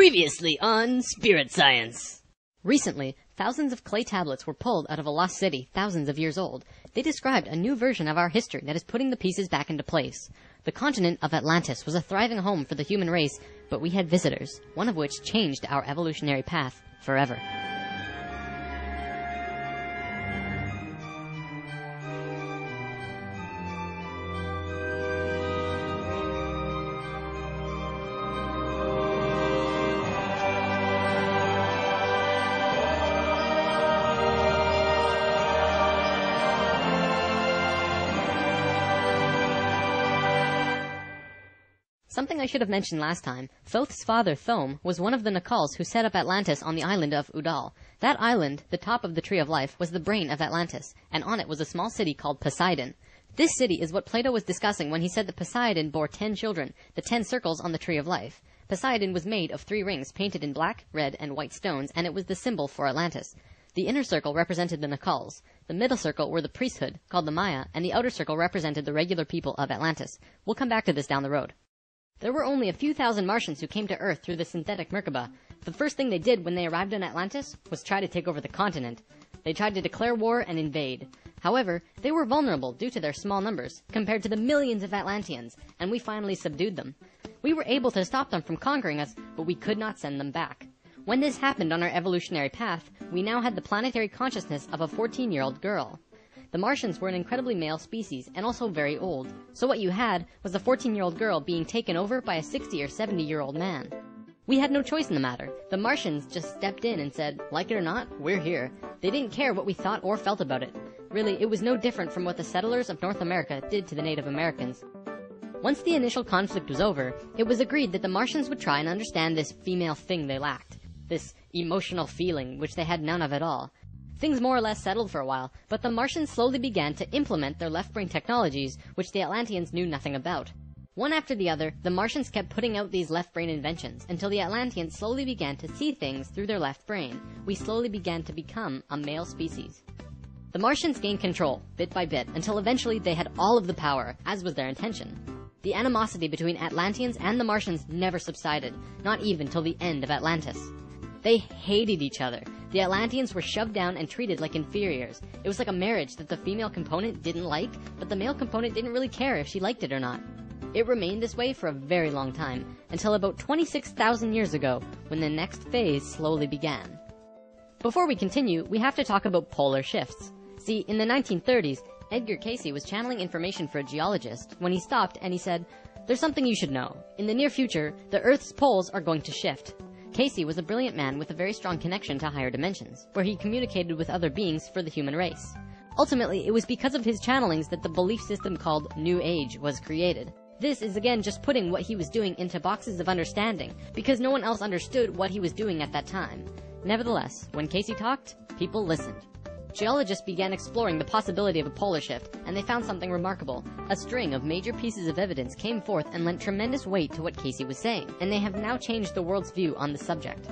Previously on Spirit Science. Recently, thousands of clay tablets were pulled out of a lost city thousands of years old. They described a new version of our history that is putting the pieces back into place. The continent of Atlantis was a thriving home for the human race, but we had visitors, one of which changed our evolutionary path forever. Something I should have mentioned last time, Thoth's father, Thome, was one of the Nacals who set up Atlantis on the island of Udal. That island, the top of the Tree of Life, was the brain of Atlantis, and on it was a small city called Poseidon. This city is what Plato was discussing when he said that Poseidon bore 10 children, the 10 circles on the Tree of Life. Poseidon was made of 3 rings painted in black, red, and white stones, and it was the symbol for Atlantis. The inner circle represented the Nacals. The middle circle were the priesthood, called the Maya, and the outer circle represented the regular people of Atlantis. We'll come back to this down the road. There were only a few thousand Martians who came to Earth through the synthetic Merkaba. The first thing they did when they arrived in Atlantis was try to take over the continent. They tried to declare war and invade. However, they were vulnerable due to their small numbers, compared to the millions of Atlanteans, and we finally subdued them. We were able to stop them from conquering us, but we could not send them back. When this happened on our evolutionary path, we now had the planetary consciousness of a 14-year-old girl. The Martians were an incredibly male species, and also very old, so what you had was a 14-year-old girl being taken over by a 60 or 70-year-old man. We had no choice in the matter. The Martians just stepped in and said, like it or not, we're here. They didn't care what we thought or felt about it. Really, it was no different from what the settlers of North America did to the Native Americans. Once the initial conflict was over, it was agreed that the Martians would try and understand this female thing they lacked, this emotional feeling which they had none of at all. Things more or less settled for a while, but the Martians slowly began to implement their left-brain technologies, which the Atlanteans knew nothing about. One after the other, the Martians kept putting out these left-brain inventions, until the Atlanteans slowly began to see things through their left brain. We slowly began to become a male species. The Martians gained control, bit by bit, until eventually they had all of the power, as was their intention. The animosity between Atlanteans and the Martians never subsided, not even till the end of Atlantis. They hated each other. The Atlanteans were shoved down and treated like inferiors. It was like a marriage that the female component didn't like, but the male component didn't really care if she liked it or not. It remained this way for a very long time, until about 26,000 years ago, when the next phase slowly began. Before we continue, we have to talk about polar shifts. See, in the 1930s, Edgar Cayce was channeling information for a geologist when he stopped and he said, "There's something you should know. In the near future, the Earth's poles are going to shift." Cayce was a brilliant man with a very strong connection to higher dimensions, where he communicated with other beings for the human race. Ultimately, it was because of his channelings that the belief system called New Age was created. This is again just putting what he was doing into boxes of understanding, because no one else understood what he was doing at that time. Nevertheless, when Cayce talked, people listened. Geologists began exploring the possibility of a polar shift, and they found something remarkable. A string of major pieces of evidence came forth and lent tremendous weight to what Cayce was saying, and they have now changed the world's view on the subject.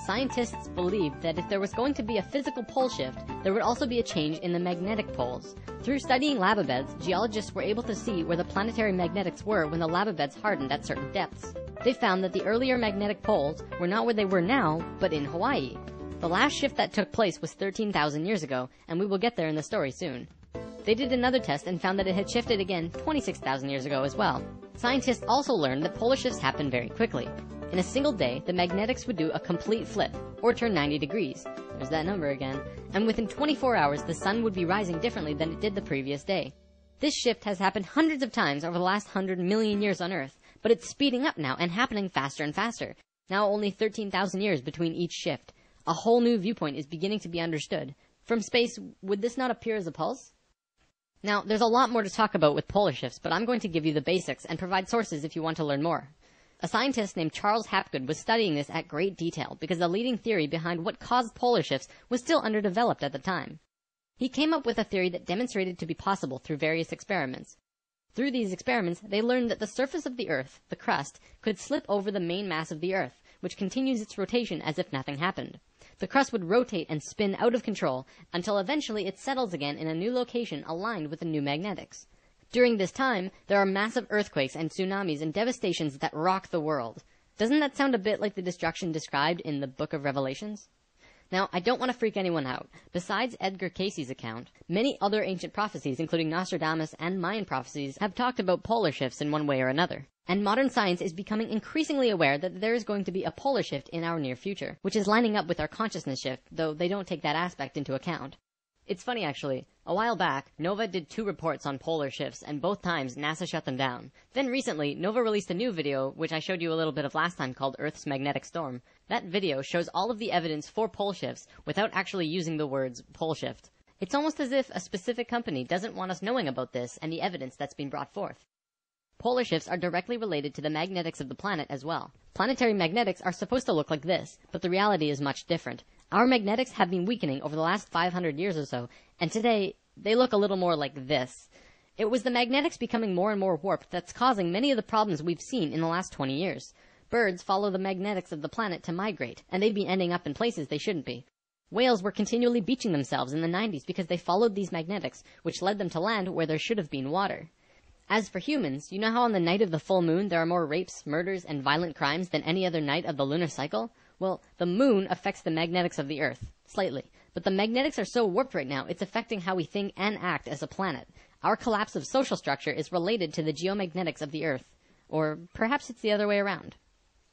Scientists believed that if there was going to be a physical pole shift, there would also be a change in the magnetic poles. Through studying lava beds, geologists were able to see where the planetary magnetics were when the lava beds hardened at certain depths. They found that the earlier magnetic poles were not where they were now, but in Hawaii. The last shift that took place was 13,000 years ago, and we will get there in the story soon. They did another test and found that it had shifted again 26,000 years ago as well. Scientists also learned that polar shifts happen very quickly. In a single day, the magnetics would do a complete flip, or turn 90 degrees. There's that number again. And within 24 hours, the sun would be rising differently than it did the previous day. This shift has happened hundreds of times over the last 100 million years on Earth, but it's speeding up now and happening faster and faster. Now only 13,000 years between each shift. A whole new viewpoint is beginning to be understood. From space, would this not appear as a pulse? Now, there's a lot more to talk about with polar shifts, but I'm going to give you the basics and provide sources if you want to learn more. A scientist named Charles Hapgood was studying this at great detail because the leading theory behind what caused polar shifts was still underdeveloped at the time. He came up with a theory that demonstrated to be possible through various experiments. Through these experiments, they learned that the surface of the Earth, the crust, could slip over the main mass of the Earth, which continues its rotation as if nothing happened. The crust would rotate and spin out of control until eventually it settles again in a new location aligned with the new magnetics. During this time, there are massive earthquakes and tsunamis and devastations that rock the world. Doesn't that sound a bit like the destruction described in the Book of Revelations? Now, I don't want to freak anyone out. Besides Edgar Cayce's account, many other ancient prophecies, including Nostradamus and Mayan prophecies, have talked about polar shifts in one way or another. And modern science is becoming increasingly aware that there is going to be a polar shift in our near future, which is lining up with our consciousness shift, though they don't take that aspect into account. It's funny actually. A while back, Nova did 2 reports on polar shifts, and both times NASA shut them down. Then recently, Nova released a new video, which I showed you a little bit of last time, called Earth's Magnetic Storm. That video shows all of the evidence for pole shifts without actually using the words pole shift. It's almost as if a specific company doesn't want us knowing about this and the evidence that's been brought forth. Polar shifts are directly related to the magnetics of the planet as well. Planetary magnetics are supposed to look like this, but the reality is much different. Our magnetics have been weakening over the last 500 years or so, and today, they look a little more like this. It was the magnetics becoming more and more warped that's causing many of the problems we've seen in the last 20 years. Birds follow the magnetics of the planet to migrate, and they've been ending up in places they shouldn't be. Whales were continually beaching themselves in the 90s because they followed these magnetics, which led them to land where there should have been water. As for humans, you know how on the night of the full moon there are more rapes, murders, and violent crimes than any other night of the lunar cycle? Well, the moon affects the magnetics of the Earth, slightly. But the magnetics are so warped right now, it's affecting how we think and act as a planet. Our collapse of social structure is related to the geomagnetics of the Earth. Or perhaps it's the other way around.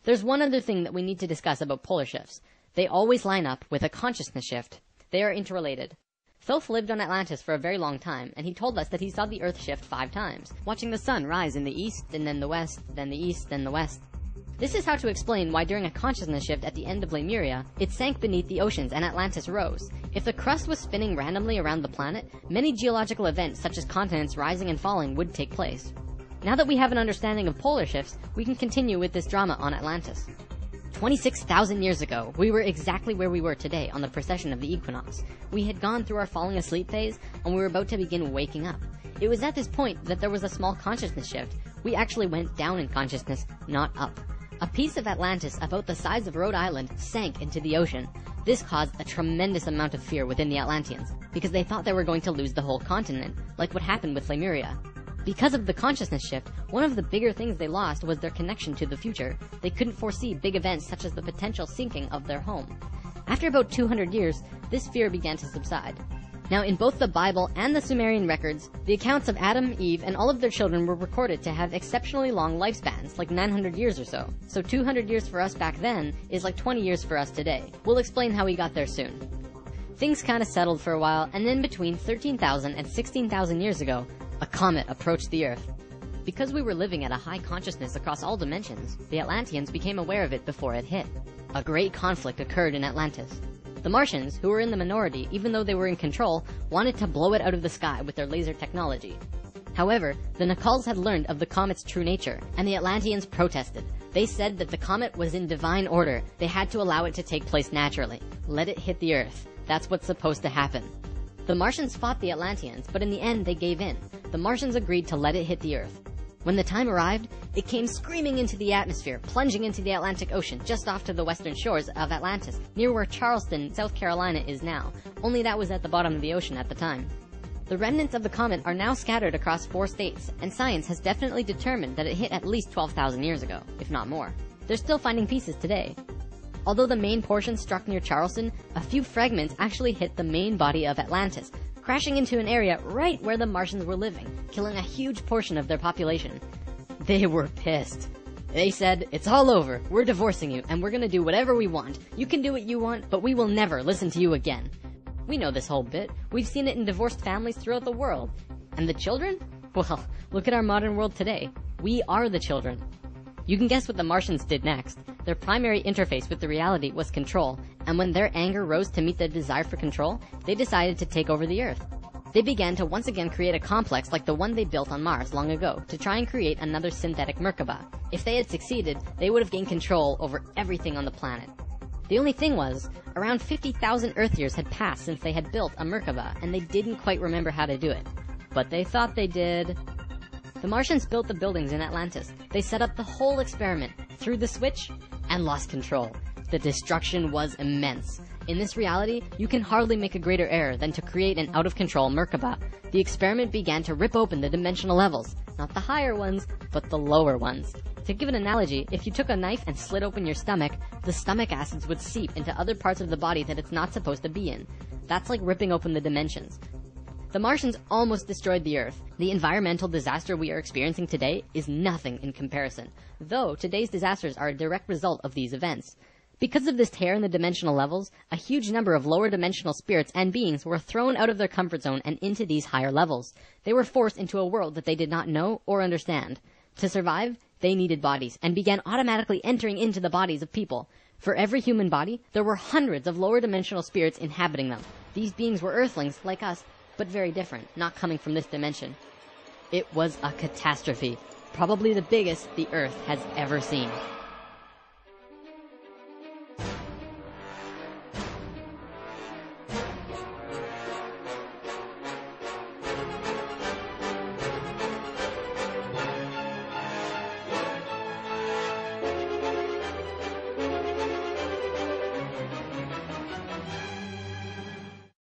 There's one other thing that we need to discuss about polar shifts. They always line up with a consciousness shift. They are interrelated. Thoth lived on Atlantis for a very long time, and he told us that he saw the Earth shift 5 times, watching the sun rise in the east, and then the west, then the east, then the west. This is how to explain why during a consciousness shift at the end of Lemuria, it sank beneath the oceans and Atlantis rose. If the crust was spinning randomly around the planet, many geological events such as continents rising and falling would take place. Now that we have an understanding of polar shifts, we can continue with this drama on Atlantis. 26,000 years ago, we were exactly where we were today on the precession of the equinox. We had gone through our falling asleep phase, and we were about to begin waking up. It was at this point that there was a small consciousness shift. We actually went down in consciousness, not up. A piece of Atlantis about the size of Rhode Island sank into the ocean. This caused a tremendous amount of fear within the Atlanteans, because they thought they were going to lose the whole continent, like what happened with Lemuria. Because of the consciousness shift, one of the bigger things they lost was their connection to the future. They couldn't foresee big events such as the potential sinking of their home. After about 200 years, this fear began to subside. Now, in both the Bible and the Sumerian records, the accounts of Adam, Eve, and all of their children were recorded to have exceptionally long lifespans, like 900 years or so. So 200 years for us back then is like 20 years for us today. We'll explain how we got there soon. Things kinda settled for a while, and then between 13,000 and 16,000 years ago, a comet approached the Earth. Because we were living at a high consciousness across all dimensions, the Atlanteans became aware of it before it hit. A great conflict occurred in Atlantis. The Martians, who were in the minority even though they were in control, wanted to blow it out of the sky with their laser technology. However, the Nacals had learned of the comet's true nature, and the Atlanteans protested. They said that the comet was in divine order. They had to allow it to take place naturally. Let it hit the Earth. That's what's supposed to happen. The Martians fought the Atlanteans, but in the end they gave in. The Martians agreed to let it hit the Earth. When the time arrived, it came screaming into the atmosphere, plunging into the Atlantic Ocean just off to the western shores of Atlantis, near where Charleston, South Carolina is now, only that was at the bottom of the ocean at the time. The remnants of the comet are now scattered across 4 states, and science has definitely determined that it hit at least 12,000 years ago, if not more. They're still finding pieces today. Although the main portion struck near Charleston, a few fragments actually hit the main body of Atlantis, crashing into an area right where the Martians were living, killing a huge portion of their population. They were pissed. They said, "It's all over, we're divorcing you, and we're gonna do whatever we want. You can do what you want, but we will never listen to you again." We know this whole bit. We've seen it in divorced families throughout the world. And the children? Well, look at our modern world today. We are the children. You can guess what the Martians did next. Their primary interface with the reality was control, and when their anger rose to meet their desire for control, they decided to take over the Earth. They began to once again create a complex like the one they built on Mars long ago to try and create another synthetic Merkaba. If they had succeeded, they would have gained control over everything on the planet. The only thing was, around 50,000 Earth years had passed since they had built a Merkaba, and they didn't quite remember how to do it. But they thought they did. The Martians built the buildings in Atlantis. They set up the whole experiment, threw the switch, and lost control. The destruction was immense. In this reality, you can hardly make a greater error than to create an out-of-control Merkaba. The experiment began to rip open the dimensional levels. Not the higher ones, but the lower ones. To give an analogy, if you took a knife and slit open your stomach, the stomach acids would seep into other parts of the body that it's not supposed to be in. That's like ripping open the dimensions. The Martians almost destroyed the Earth. The environmental disaster we are experiencing today is nothing in comparison, though today's disasters are a direct result of these events. Because of this tear in the dimensional levels, a huge number of lower dimensional spirits and beings were thrown out of their comfort zone and into these higher levels. They were forced into a world that they did not know or understand. To survive, they needed bodies, and began automatically entering into the bodies of people. For every human body, there were hundreds of lower dimensional spirits inhabiting them. These beings were Earthlings, like us, but very different, not coming from this dimension. It was a catastrophe, probably the biggest the Earth has ever seen.